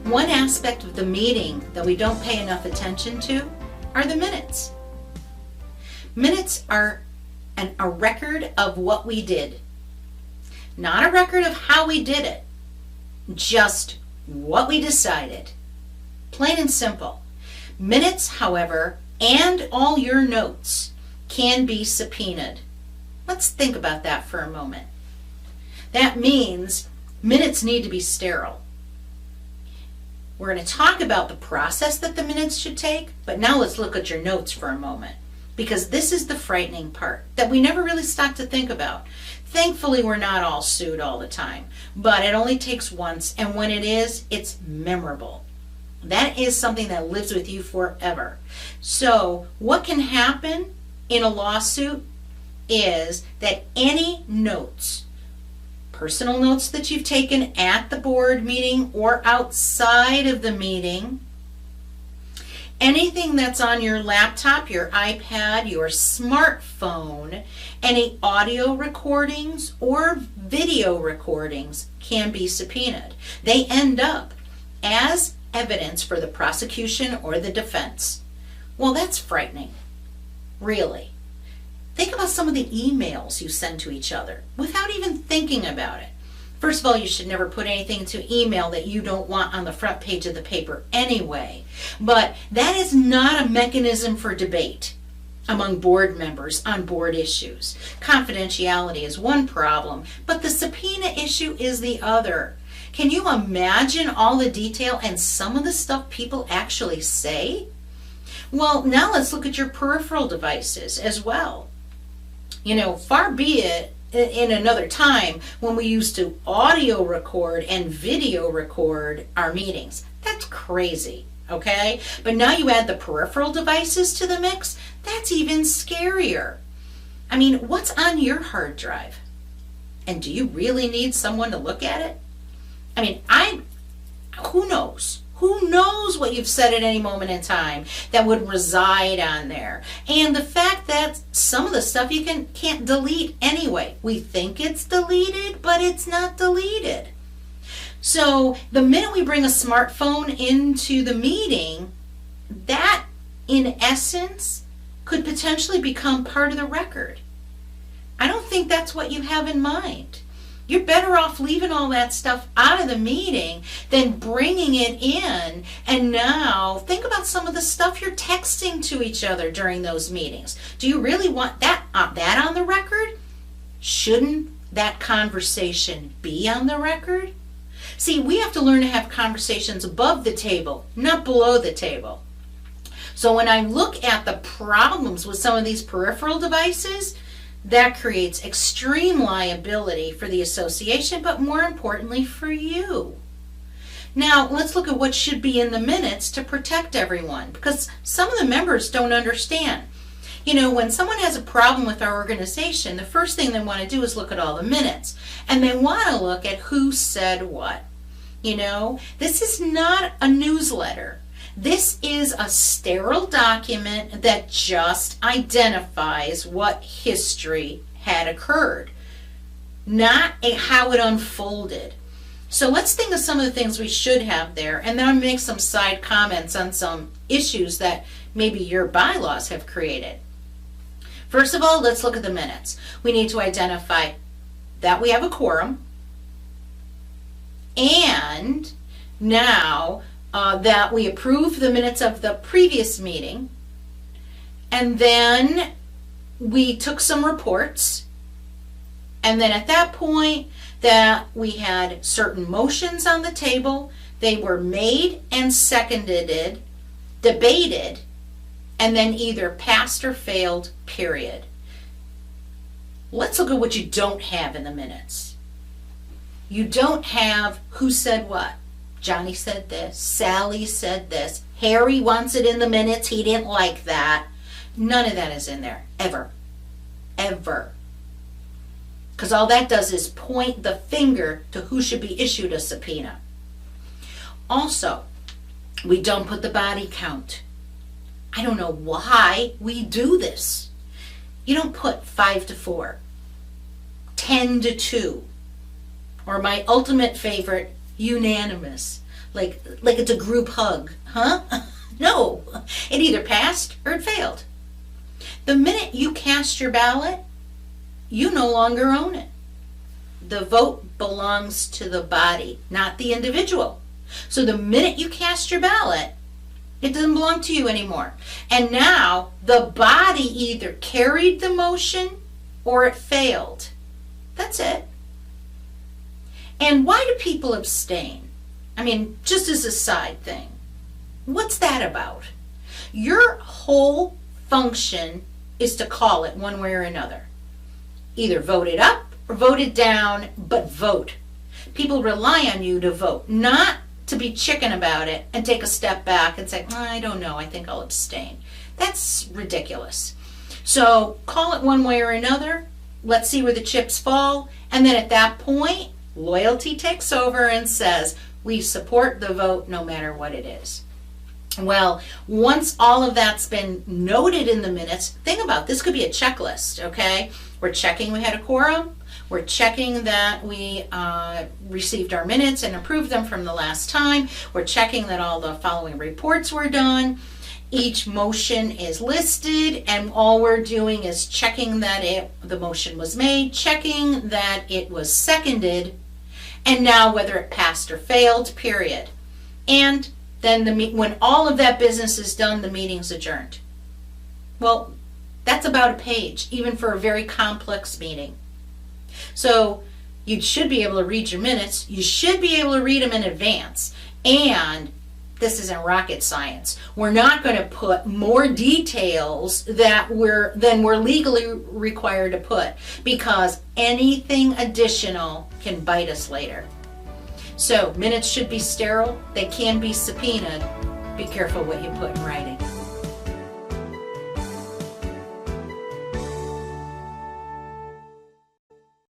One aspect of the meeting that we don't pay enough attention to are the minutes. Minutes are a record of what we did. Not a record of how we did it, just what we decided. Plain and simple. Minutes, however, and all your notes can be subpoenaed. Let's think about that for a moment. That means minutes need to be sterile. We're going to talk about the process that the minutes should take, but now let's look at your notes for a moment, because this is the frightening part that we never really stop to think about. Thankfully, we're not all sued all the time, but it only takes once, and when it is, it's memorable. That is something that lives with you forever. So what can happen in a lawsuit is that any notes, personal notes that you've taken at the board meeting or outside of the meeting, anything that's on your laptop, your iPad, your smartphone, any audio recordings or video recordings can be subpoenaed. They end up as evidence for the prosecution or the defense. Well, that's frightening, really. Think about some of the emails you send to each other without even thinking about it. First of all, you should never put anything to email that you don't want on the front page of the paper anyway. But that is not a mechanism for debate among board members on board issues. Confidentiality is one problem, but the subpoena issue is the other. Can you imagine all the detail and some of the stuff people actually say? Well, now let's look at your peripheral devices as well. You know, far be it in another time when we used to audio record and video record our meetings. That's crazy, okay? But now you add the peripheral devices to the mix, that's even scarier. I mean, what's on your hard drive? And do you really need someone to look at it? I mean, who knows? Who knows what you've said at any moment in time that would reside on there? And the fact that some of the stuff you can't delete anyway. We think it's deleted, but it's not deleted. So the minute we bring a smartphone into the meeting, that in essence could potentially become part of the record. I don't think that's what you have in mind. You're better off leaving all that stuff out of the meeting than bringing it in. And now think about some of the stuff you're texting to each other during those meetings. Do you really want that on the record? Shouldn't that conversation be on the record? See, we have to learn to have conversations above the table, not below the table. So when I look at the problems with some of these peripheral devices, that creates extreme liability for the association, but more importantly for you. Now, let's look at what should be in the minutes to protect everyone, because some of the members don't understand. You know, when someone has a problem with our organization, the first thing they want to do is look at all the minutes, and they want to look at who said what. You know, this is not a newsletter. This is a sterile document that just identifies what history had occurred, not how it unfolded. So let's think of some of the things we should have there, and then I'll make some side comments on some issues that maybe your bylaws have created. First of all, let's look at the minutes. We need to identify that we have a quorum, and now that we approve the minutes of the previous meeting, and then we took some reports, and then at that point that we had certain motions on the table, they were made and seconded, debated, and then either passed or failed, period. Let's look at what you don't have in the minutes. You don't have who said what. Johnny said this, Sally said this, Harry wants it in the minutes, he didn't like that. None of that is in there, ever, ever. Because all that does is point the finger to who should be issued a subpoena. Also, we don't put the body count. I don't know why we do this. You don't put 5 to 4, 10 to 2, or my ultimate favorite, unanimous. like it's a group hug, huh? No, it either passed or it failed. The minute you cast your ballot, you no longer own it. The vote belongs to the body, not the individual. So the minute you cast your ballot, it doesn't belong to you anymore. And now the body either carried the motion or it failed. That's it. And why do people abstain? I mean, just as a side thing, what's that about? Your whole function is to call it one way or another. Either vote it up or vote it down, but vote. People rely on you to vote, not to be chicken about it and take a step back and say, I don't know, I think I'll abstain. That's ridiculous. So call it one way or another. Let's see where the chips fall. And then at that point, loyalty takes over and says, we support the vote no matter what it is. Well, once all of that's been noted in the minutes, think about this, could be a checklist, okay? We're checking we had a quorum. We're checking that we received our minutes and approved them from the last time. We're checking that all the following reports were done. Each motion is listed, and all we're doing is checking that the motion was made, checking that it was seconded, and now whether it passed or failed, period. And then when all of that business is done, the meeting's adjourned. Well, that's about a page, even for a very complex meeting. So you should be able to read your minutes. You should be able to read them in advance. And this isn't rocket science. We're not going to put more details than we're legally required to put, because anything additional can bite us later. So minutes should be sterile. They can be subpoenaed. Be careful what you put in writing.